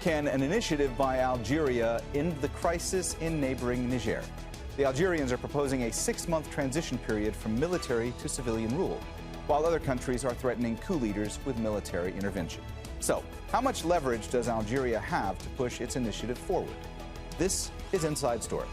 Can an initiative by Algeria end the crisis in neighboring Niger? The Algerians are proposing a 6-month transition period from military to civilian rule, while other countries are threatening coup leaders with military intervention. So, how much leverage does Algeria have to push its initiative forward? This is Inside Story.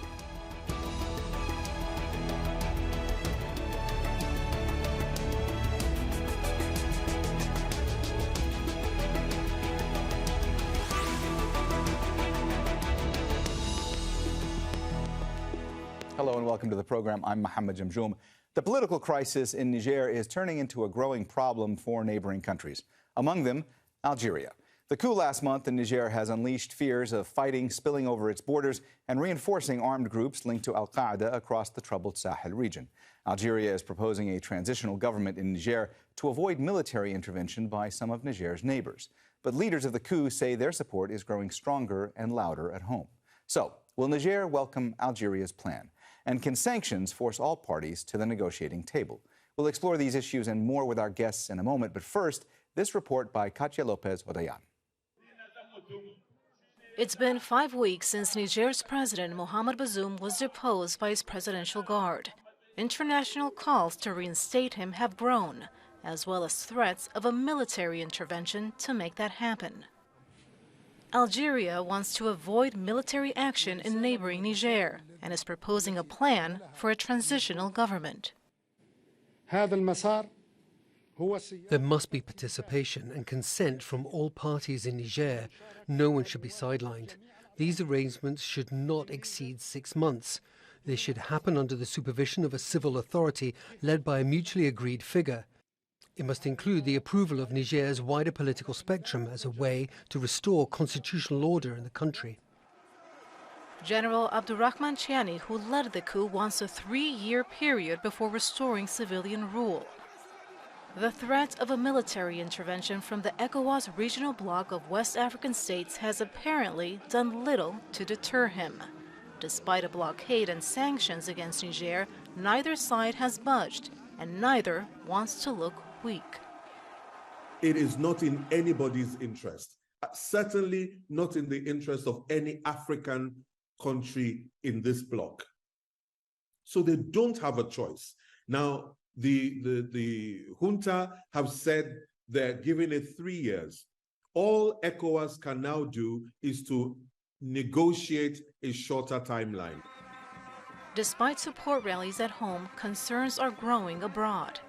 Hello and welcome to the program. I'm Mohammed Jamjoom. The political crisis in Niger is turning into a growing problem for neighboring countries, among them Algeria. The coup last month in Niger has unleashed fears of fighting spilling over its borders and reinforcing armed groups linked to Al-Qaeda across the troubled Sahel region. Algeria is proposing a transitional government in Niger to avoid military intervention by some of Niger's neighbors. But leaders of the coup say their support is growing stronger and louder at home. So, will Niger welcome Algeria's plan? And can sanctions force all parties to the negotiating table? We'll explore these issues and more with our guests in a moment. But first, this report by Katia Lopez-Odayan. It's been 5 weeks since Niger's president Mohamed Bazoum was deposed by his presidential guard. International calls to reinstate him have grown, as well as threats of a military intervention to make that happen. Algeria wants to avoid military action in neighboring Niger and is proposing a plan for a transitional government. There must be participation and consent from all parties in Niger. No one should be sidelined. These arrangements should not exceed 6 months. They should happen under the supervision of a civil authority led by a mutually agreed figure. It must include the approval of Niger's wider political spectrum as a way to restore constitutional order in the country. General Abdourahmane Tchiani, who led the coup, wants a 3-year period before restoring civilian rule. The threat of a military intervention from the ECOWAS regional bloc of West African states has apparently done little to deter him. Despite a blockade and sanctions against Niger, neither side has budged, and neither wants to look weak. It is not in anybody's interest, certainly not in the interest of any African country in this bloc. So they don't have a choice. Now, the junta have said they're giving it 3 years. All ECOWAS can now do is to negotiate a shorter timeline. Despite support rallies at home, concerns are growing abroad.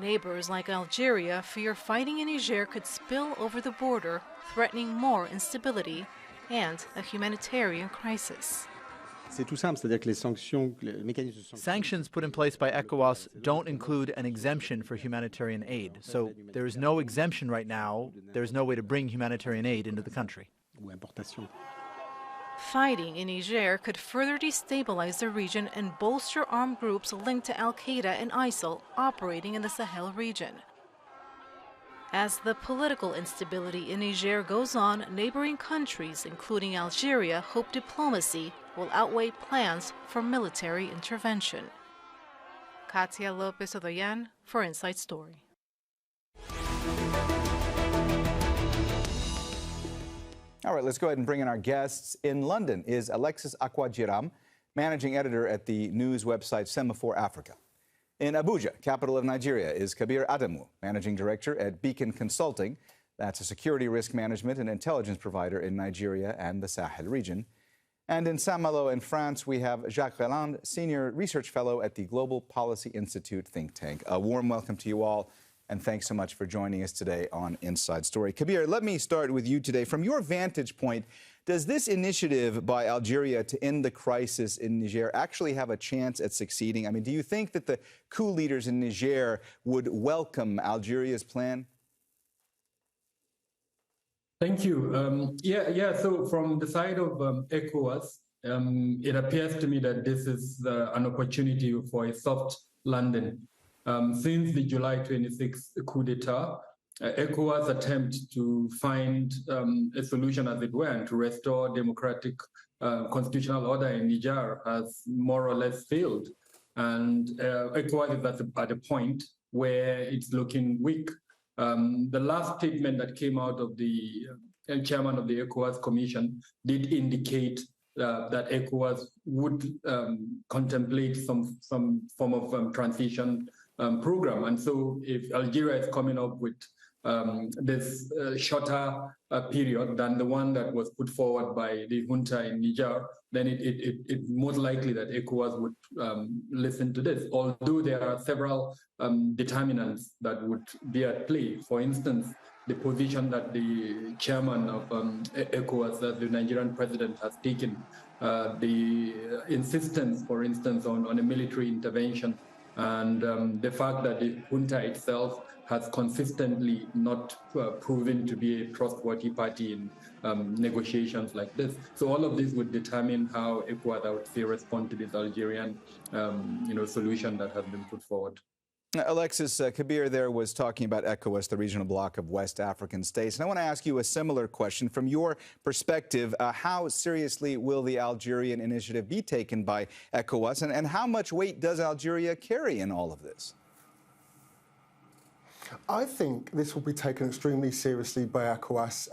Neighbors like Algeria fear fighting in Niger could spill over the border, threatening more instability and a humanitarian crisis. Sanctions put in place by ECOWAS don't include an exemption for humanitarian aid. So there is no exemption right now. There is no way to bring humanitarian aid into the country. Fighting in Niger could further destabilize the region and bolster armed groups linked to Al-Qaeda and ISIL operating in the Sahel region. As the political instability in Niger goes on, neighboring countries, including Algeria, hope diplomacy will outweigh plans for military intervention. Katia Lopez-Odayan for Inside Story. All right, let's go ahead and bring in our guests. In London is Alexis Akwajiram, managing editor at the news website Semaphore Africa. In Abuja, capital of Nigeria, is Kabir Adamu, managing director at Beacon Consulting. That's a security risk management and intelligence provider in Nigeria and the Sahel region. And in Saint-Malo in France, we have Jacques, Reland, senior research fellow at the Global Policy Institute think tank. A warm welcome to you all. And thanks so much for joining us today on Inside Story. Kabir, let me start with you today. From your vantage point, does this initiative by Algeria to end the crisis in Niger actually have a chance at succeeding? I mean, do you think that the coup leaders in Niger would welcome Algeria's plan? Thank you. So from the side of ECOWAS, it appears to me that this is an opportunity for a soft landing. Since the July 26 coup d'etat, ECOWAS' attempt to find a solution, as it were, and to restore democratic constitutional order in Niger has more or less failed. And ECOWAS is at a point where it's looking weak. The last statement that came out of the chairman of the ECOWAS Commission did indicate that ECOWAS would contemplate some form of transition program. And so if Algeria is coming up with this shorter period than the one that was put forward by the junta in Niger, then it's most likely that ECOWAS would listen to this, although there are several determinants that would be at play. For instance, the position that the chairman of ECOWAS, the Nigerian president, has taken, the insistence, for instance, on a military intervention, and the fact that the junta itself has consistently not proven to be a trustworthy party in negotiations like this. So all of this would determine how ECOWAS, I would say, respond to this Algerian solution that has been put forward. Alexis, Kabir there was talking about ECOWAS, the regional bloc of West African states. And I want to ask you a similar question. From your perspective, how seriously will the Algerian initiative be taken by ECOWAS? And how much weight does Algeria carry in all of this? I think this will be taken extremely seriously by ECOWAS.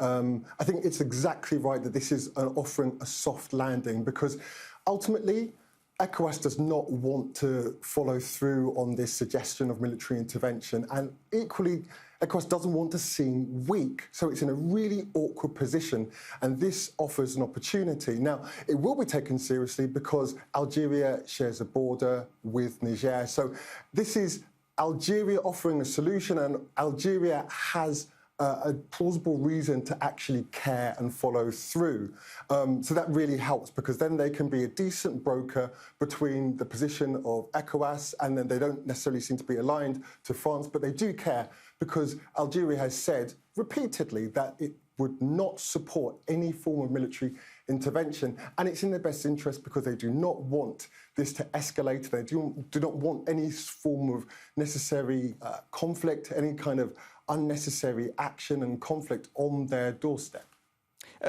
I think it's exactly right that this is offering a soft landing, because ultimately ECOWAS does not want to follow through on this suggestion of military intervention, and equally ECOWAS doesn't want to seem weak, so it's in a really awkward position, and this offers an opportunity. Now, it will be taken seriously because Algeria shares a border with Niger, so this is Algeria offering a solution, and Algeria has a plausible reason to actually care and follow through. So that really helps, because then they can be a decent broker between the position of ECOWAS, and then they don't necessarily seem to be aligned to France, but they do care because Algeria has said repeatedly that it would not support any form of military intervention, and it's in their best interest because they do not want this to escalate. They do not want any form of necessary conflict, any kind of unnecessary action and conflict on their doorstep.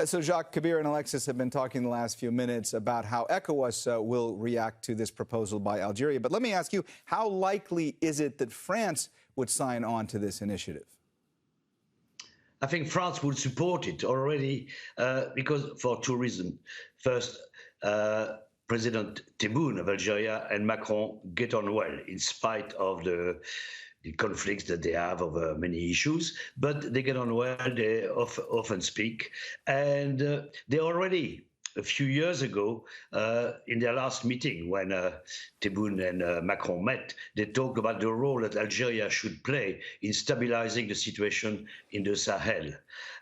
So Jacques, Kabir and Alexis have been talking the last few minutes about how ECOWAS will react to this proposal by Algeria. But let me ask you, how likely is it that France would sign on to this initiative? I think France would support it already because for two reasons. First, President Tebboune of Algeria and Macron get on well in spite of the conflicts that they have over many issues, but they get on well, they often speak, and they already, a few years ago, in their last meeting when Tebboune and Macron met, they talked about the role that Algeria should play in stabilizing the situation in the Sahel.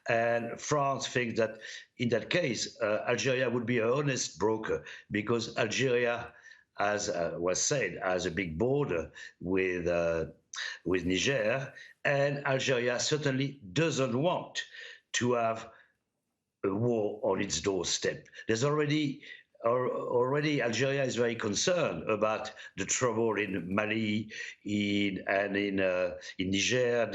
And France thinks that in that case, Algeria would be an honest broker, because Algeria, as was said, has a big border with Niger, and Algeria certainly doesn't want to have a war on its doorstep. There's already Algeria is very concerned about the trouble in Mali and in Niger.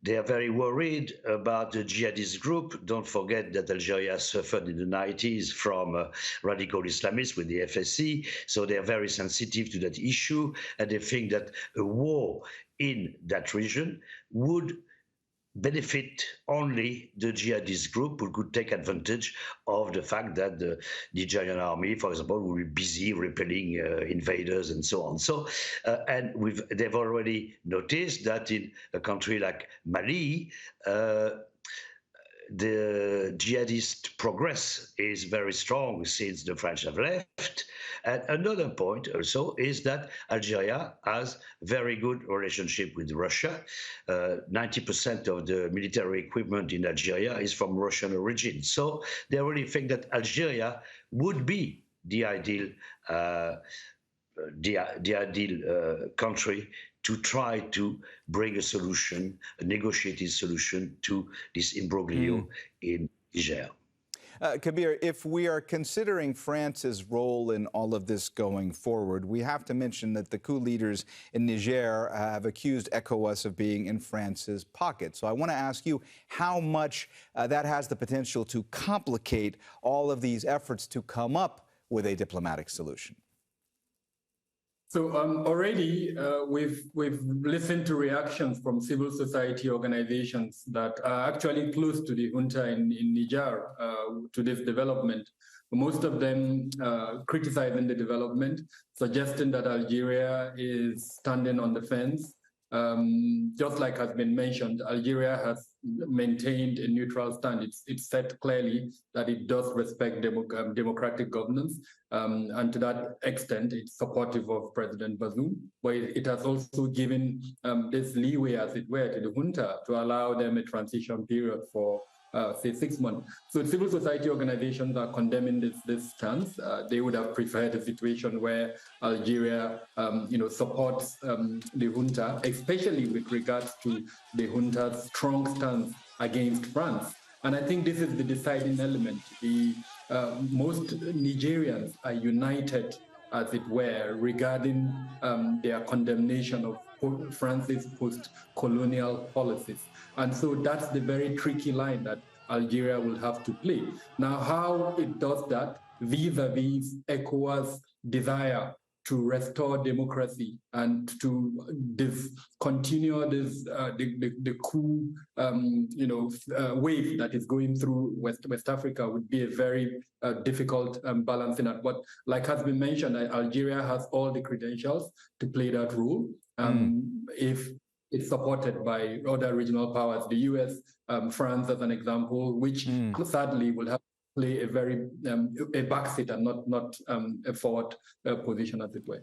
They are very worried about the jihadist group. Don't forget that Algeria suffered in the 90s from radical Islamists with the FSC, so they are very sensitive to that issue, and they think that a war in that region would benefit only the jihadist group, who could take advantage of the fact that the Nigerian army, for example, will be busy repelling invaders and so on. So, and they've already noticed that in a country like Mali, the jihadist progress is very strong since the French have left. And another point also is that Algeria has very good relationship with Russia. 90% of the military equipment in Algeria is from Russian origin. So they really think that Algeria would be the ideal country to try to bring a solution, a negotiated solution to this imbroglio in Niger. Kabir, if we are considering France's role in all of this going forward, we have to mention that the coup leaders in Niger have accused ECOWAS of being in France's pocket. So I want to ask you how much that has the potential to complicate all of these efforts to come up with a diplomatic solution. So already we've listened to reactions from civil society organizations that are actually close to the junta in Niger to this development. Most of them criticizing the development, suggesting that Algeria is standing on the fence. Just like has been mentioned, Algeria has maintained a neutral stand. It's said clearly that it does respect democratic governance, and to that extent, it's supportive of President Bazoum. But it has also given this leeway, as it were, to the junta to allow them a transition period for say 6 months. So civil society organizations are condemning this stance. They would have preferred a situation where Algeria, supports the junta, especially with regards to the junta's strong stance against France. And I think this is the deciding element. Most Nigerians are united, as it were, regarding their condemnation of France's post-colonial policies. And so that's the very tricky line that Algeria will have to play. Now, how it does that vis-a-vis ECOWAS' desire to restore democracy and to continue the coup wave that is going through West Africa would be a very difficult balancing act. But like has been mentioned, Algeria has all the credentials to play that role. If it's supported by other regional powers, the US, France as an example, which sadly will have to play a very a backseat and not a forward position, as it were.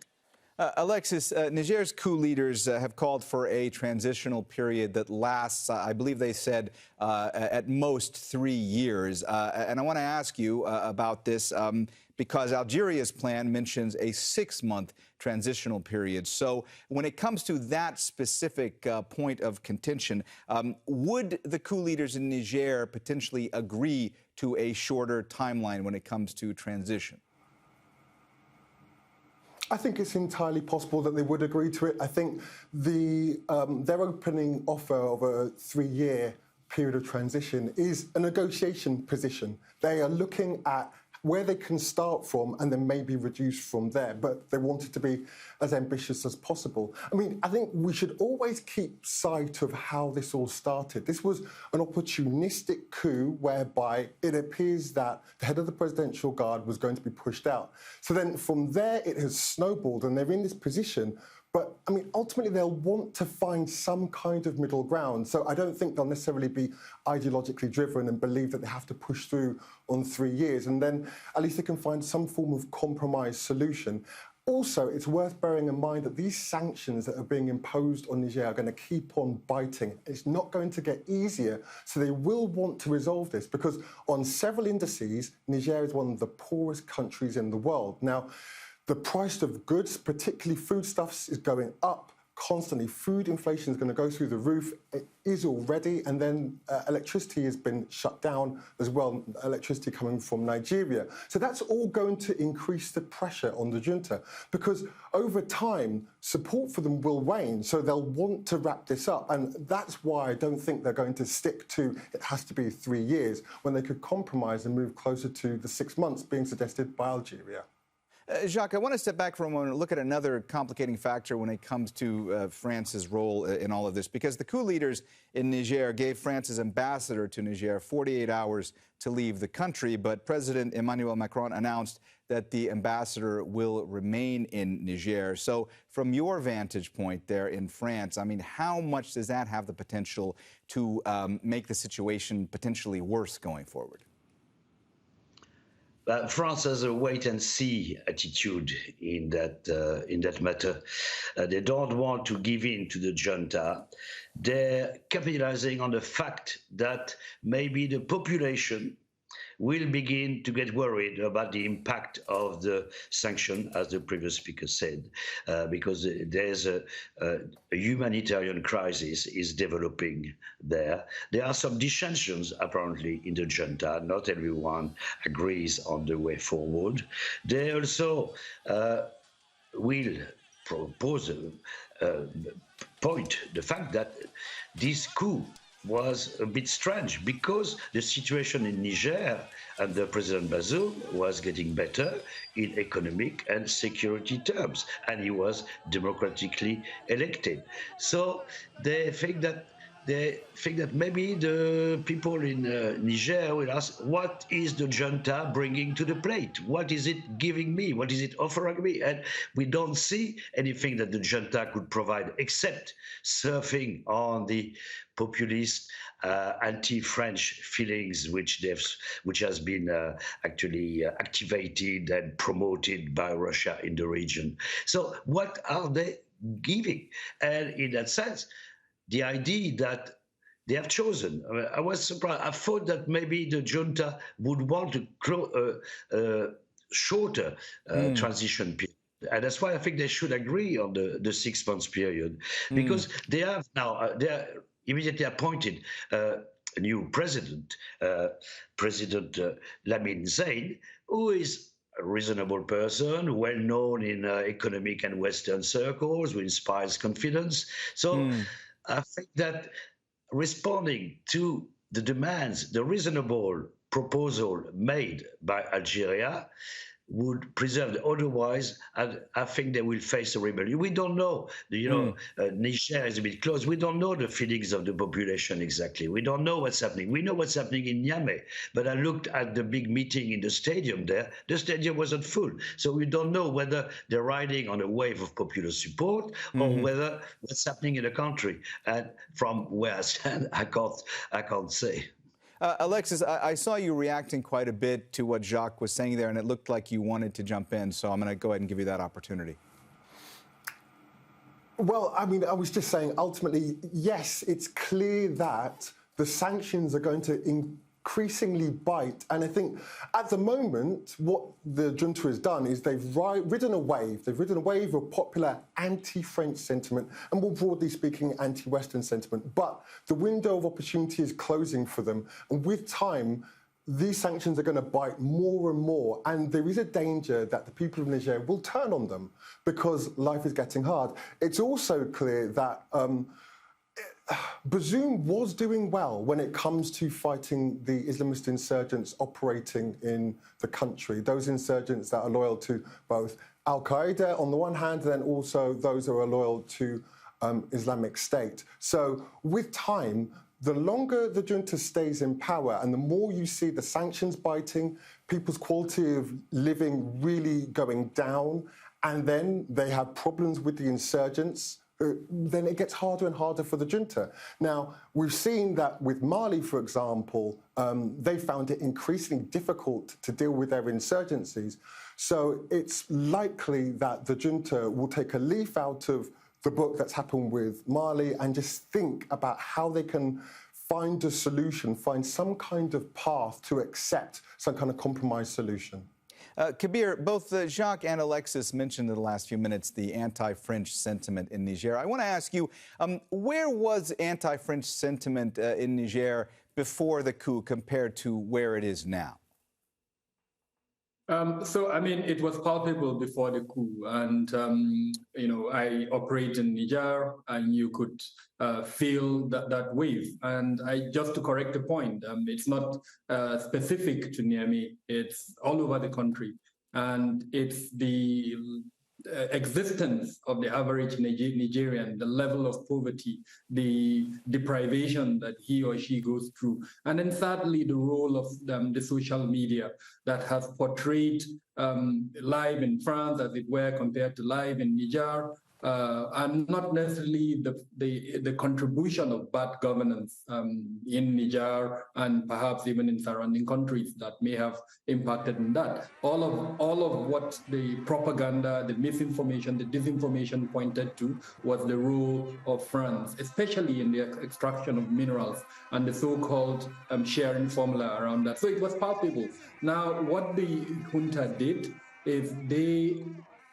Alexis, Niger's coup leaders have called for a transitional period that lasts, I believe they said, at most 3 years. And I want to ask you about this because Algeria's plan mentions a 6-month transitional period. So when it comes to that specific point of contention, would the coup leaders in Niger potentially agree to a shorter timeline when it comes to transition? I think it's entirely possible that they would agree to it. I think their opening offer of a 3-year period of transition is a negotiation position. They are looking at where they can start from and then maybe reduce from there, but they want it to be as ambitious as possible. I mean, I think we should always keep sight of how this all started. This was an opportunistic coup whereby it appears that the head of the Presidential Guard was going to be pushed out. So then from there, it has snowballed and they're in this position. But, I mean, ultimately, they'll want to find some kind of middle ground. So I don't think they'll necessarily be ideologically driven and believe that they have to push through on 3 years. And then at least they can find some form of compromise solution. Also, it's worth bearing in mind that these sanctions that are being imposed on Niger are going to keep on biting. It's not going to get easier, so they will want to resolve this because on several indices, Niger is one of the poorest countries in the world. Now, the price of goods, particularly foodstuffs, is going up constantly. Food inflation is going to go through the roof. It is already, and then electricity has been shut down as well, electricity coming from Nigeria. So that's all going to increase the pressure on the junta because over time, support for them will wane, so they'll want to wrap this up. And that's why I don't think they're going to stick to it has to be 3 years when they could compromise and move closer to the 6 months being suggested by Algeria. Jacques, I want to step back for a moment and look at another complicating factor when it comes to France's role in all of this, because the coup leaders in Niger gave France's ambassador to Niger 48 hours to leave the country, but President Emmanuel Macron announced that the ambassador will remain in Niger. So from your vantage point there in France, I mean, how much does that have the potential to make the situation potentially worse going forward? France has a wait-and-see attitude in that matter. They don't want to give in to the junta. They're capitalizing on the fact that maybe the population will begin to get worried about the impact of the sanction, as the previous speaker said, because there's a humanitarian crisis is developing there. There are some dissensions, apparently, in the junta. Not everyone agrees on the way forward. They also will propose, point the fact that this coup was a bit strange because the situation in Niger under President Bazoum was getting better in economic and security terms, and he was democratically elected. So they think that maybe the people in Niger will ask, what is the junta bringing to the plate? What is it giving me? What is it offering me? And we don't see anything that the junta could provide except surfing on the populist anti-French feelings which has been actually activated and promoted by Russia in the region. So what are they giving? And in that sense, the idea that they have chosen, I was surprised. I thought that maybe the junta would want a shorter transition period. And that's why I think they should agree on the 6 months period, because they have now, they are immediately appointed a new president, President Lamine Zain, who is a reasonable person, well known in economic and Western circles, who inspires confidence. So I think that responding to the demands, the reasonable proposal made by Algeria would preserve. Otherwise, I think they will face a rebellion. We don't know. Niger is a bit close. We don't know the feelings of the population exactly. We don't know what's happening. We know what's happening in Niamey, but I looked at the big meeting in the stadium there. The stadium wasn't full. So we don't know whether they're riding on a wave of popular support or whether what's happening in the country. And from where I stand, I can't say. Alexis, I saw you reacting quite a bit to what Jacques was saying there, and it looked like you wanted to jump in, so I'm going to go ahead and give you that opportunity. Well, I mean, I was just saying, ultimately, yes, it's clear that the sanctions are going to increasingly bite. And I think at the moment, what the junta has done is they've ridden a wave of popular anti-French sentiment and, more broadly speaking, anti-Western sentiment. But the window of opportunity is closing for them. And with time, these sanctions are going to bite more and more. And there is a danger that the people of Niger will turn on them because life is getting hard. It's also clear that Bazoum was doing well when it comes to fighting the Islamist insurgents operating in the country, those insurgents that are loyal to both Al-Qaeda on the one hand, and then also those who are loyal to Islamic State. So with time, the longer the junta stays in power and the more you see the sanctions biting, people's quality of living really going down, and then they have problems with the insurgents, then it gets harder and harder for the junta. Now, we've seen that with Mali, for example, they found it increasingly difficult to deal with their insurgencies. So it's likely that the junta will take a leaf out of the book that's happened with Mali and just think about how they can find a solution, find some kind of path to accept some kind of compromise solution. Kabir, both Jacques and Alexis mentioned in the last few minutes the anti-French sentiment in Niger. I want to ask you, where was anti-French sentiment in Niger before the coup compared to where it is now? So, I mean, it was palpable before the coup. And, I operate in Niger, and you could feel that wave. And just to correct the point, it's not specific to Niamey. It's all over the country. And it's the existence of the average Nigerian, the level of poverty, the deprivation that he or she goes through. And then thirdly, the role of the social media that has portrayed life in France, as it were, compared to life in Niger, and not necessarily the contribution of bad governance in Niger and perhaps even in surrounding countries that may have impacted in that. All of what the propaganda, the misinformation, the disinformation pointed to was the role of France, especially in the extraction of minerals and the so-called sharing formula around that. So it was palpable. Now, what the junta did is they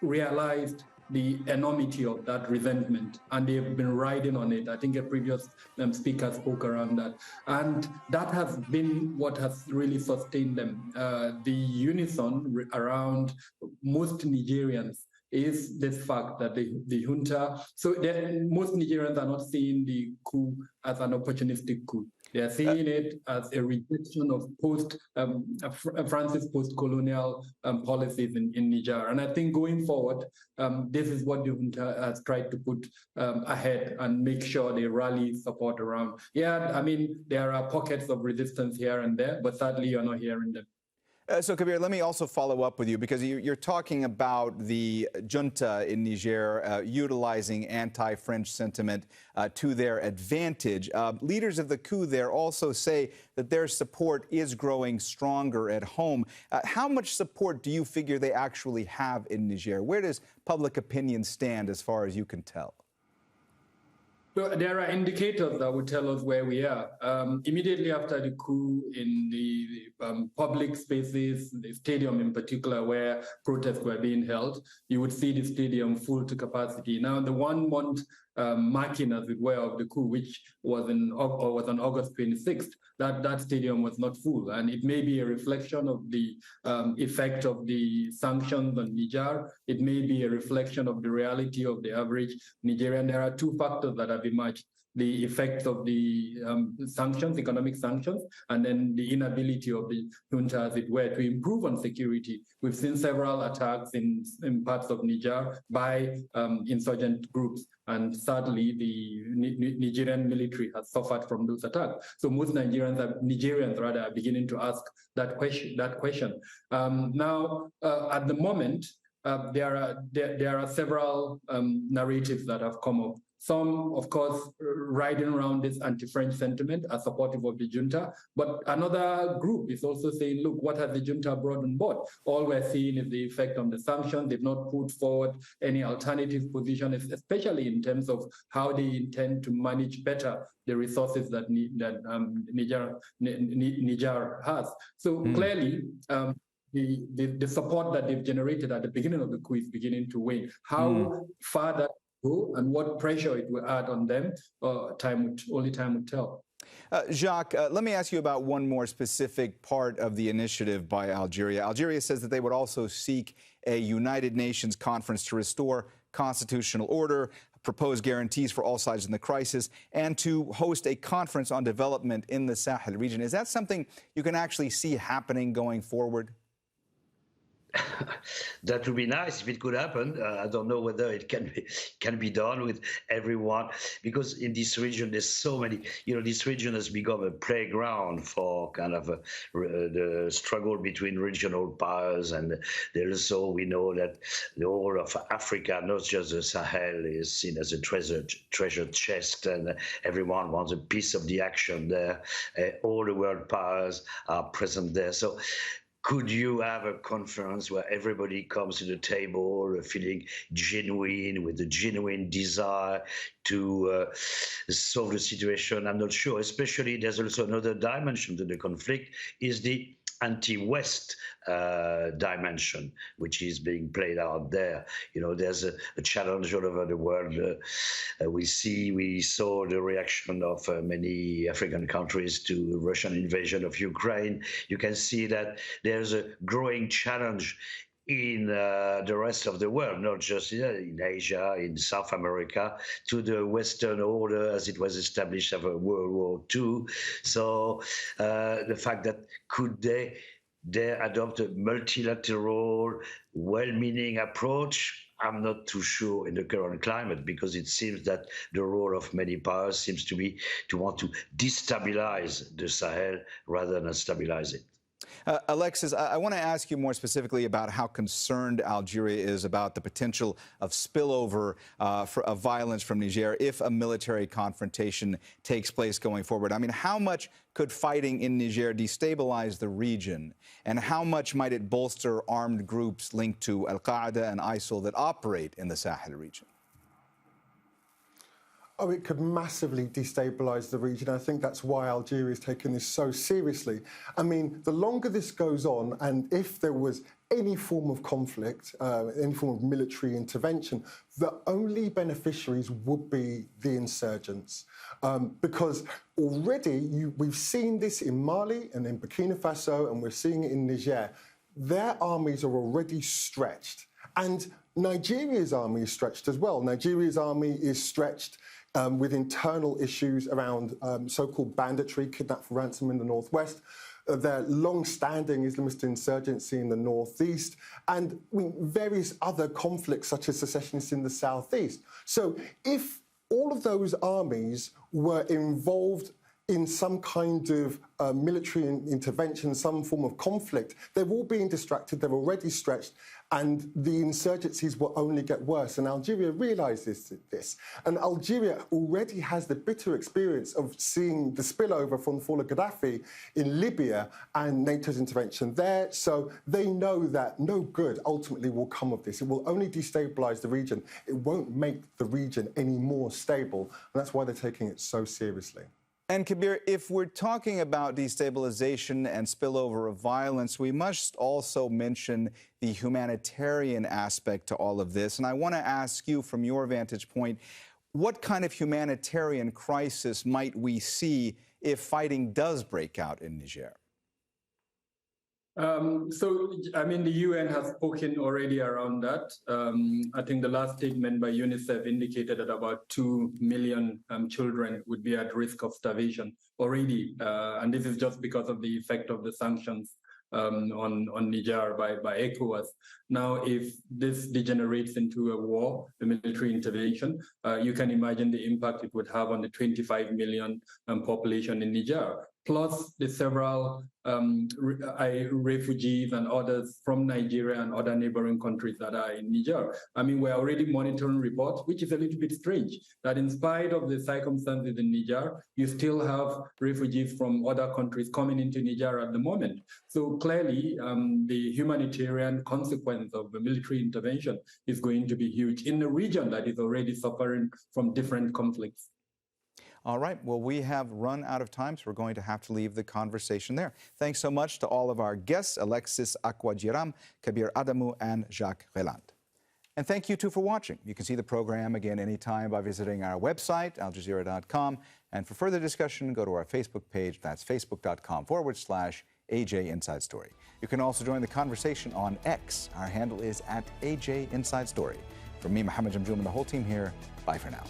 realized the enormity of that resentment, and they've been riding on it. I think a previous speaker spoke around that. And that has been what has really sustained them. The unison around most Nigerians is this fact that the junta, so most Nigerians are not seeing the coup as an opportunistic coup. They are seeing it as a rejection of France's post-colonial policies in Niger. And I think going forward, this is what the junta has tried to put ahead and make sure they rally support around. Yeah, I mean, there are pockets of resistance here and there, but sadly you're not hearing them. So, Kabir, let me also follow up with you, because you're talking about the junta in Niger utilizing anti-French sentiment to their advantage. Leaders of the coup there also say that their support is growing stronger at home. How much support do you figure they actually have in Niger? Where does public opinion stand as far as you can tell? So there are indicators that would tell us where we are. Immediately after the coup, in the public spaces, the stadium in particular, where protests were being held, you would see the stadium full to capacity. Now, the 1 month marking, as it were, of the coup, which was on August 26th, that stadium was not full. And it may be a reflection of the effect of the sanctions on Niger. It may be a reflection of the reality of the average Nigerian. There are two factors that have emerged: the effects of the sanctions, economic sanctions, and then the inability of the junta, as it were, to improve on security. We've seen several attacks in parts of Niger by insurgent groups, and sadly, the Nigerian military has suffered from those attacks. So most Nigerians are beginning to ask that question. Now, at the moment, there are several narratives that have come up. Some, of course, riding around this anti-French sentiment are supportive of the junta, but another group is also saying, look, what has the junta brought on board? All we're seeing is the effect on the sanctions. They've not put forward any alternative position, especially in terms of how they intend to manage better the resources that Niger has. So clearly, the support that they've generated at the beginning of the coup is beginning to wane. How far that go and what pressure it will add on them, only time will tell. Jacques, let me ask you about one more specific part of the initiative by Algeria. Algeria says that they would also seek a United Nations conference to restore constitutional order, propose guarantees for all sides in the crisis, and to host a conference on development in the Sahel region. Is that something you can actually see happening going forward? That would be nice if it could happen. I don't know whether it can be done with everyone, because in this region there's so many. This region has become a playground for kind of the struggle between regional powers, and also we know that the whole of Africa, not just the Sahel, is seen as a treasure chest, and everyone wants a piece of the action there. All the world powers are present there. So could you have a conference where everybody comes to the table feeling genuine, with a genuine desire to solve the situation? I'm not sure. Especially, there's also another dimension to the conflict, is the anti-West dimension, which is being played out there. There's a challenge all over the world. We saw the reaction of many African countries to Russian invasion of Ukraine. You can see that there's a growing challenge in the rest of the world, not just in Asia, in South America, to the Western order as it was established after World War II. So the fact that could they adopt a multilateral, well-meaning approach, I'm not too sure in the current climate, because it seems that the role of many powers seems to be to want to destabilize the Sahel rather than stabilize it. Alexis, I want to ask you more specifically about how concerned Algeria is about the potential of spillover of violence from Niger if a military confrontation takes place going forward. I mean, how much could fighting in Niger destabilize the region, and how much might it bolster armed groups linked to Al-Qaeda and ISIL that operate in the Sahel region? Oh, it could massively destabilise the region. I think that's why Algeria is taking this so seriously. I mean, the longer this goes on, and if there was any form of conflict, any form of military intervention, the only beneficiaries would be the insurgents. Because already we've seen this in Mali and in Burkina Faso, and we're seeing it in Niger. Their armies are already stretched. And Nigeria's army is stretched as well. Nigeria's army is stretched with internal issues around so-called banditry, kidnap for ransom in the northwest, their long-standing Islamist insurgency in the northeast, and various other conflicts such as secessionists in the southeast. So if all of those armies were involved in some kind of military intervention, some form of conflict, they're all being distracted, they're already stretched, and the insurgencies will only get worse. And Algeria realises this. And Algeria already has the bitter experience of seeing the spillover from the fall of Gaddafi in Libya and NATO's intervention there. So they know that no good ultimately will come of this. It will only destabilise the region. It won't make the region any more stable. And that's why they're taking it so seriously. And Kabir, if we're talking about destabilization and spillover of violence, we must also mention the humanitarian aspect to all of this. And I want to ask you, from your vantage point, what kind of humanitarian crisis might we see if fighting does break out in Niger? The UN has spoken already around that. I think the last statement by UNICEF indicated that about 2 million children would be at risk of starvation already. And this is just because of the effect of the sanctions on Niger by ECOWAS. Now, if this degenerates into a war, a military intervention, you can imagine the impact it would have on the 25 million population in Niger, plus the several refugees and others from Nigeria and other neighboring countries that are in Niger. I mean, we're already monitoring reports, which is a little bit strange, that in spite of the circumstances in Niger, you still have refugees from other countries coming into Niger at the moment. So clearly, the humanitarian consequence of the military intervention is going to be huge in a region that is already suffering from different conflicts. All right. Well, we have run out of time, so we're going to have to leave the conversation there. Thanks so much to all of our guests, Alexis Akwajiram, Kabir Adamu, and Jacques Reland. And thank you, too, for watching. You can see the program again anytime by visiting our website, aljazeera.com. And for further discussion, go to our Facebook page. That's facebook.com/AJ Inside Story. You can also join the conversation on X. Our handle is @AJ Inside Story. From me, Mohammed, Jamjoom, and the whole team here, bye for now.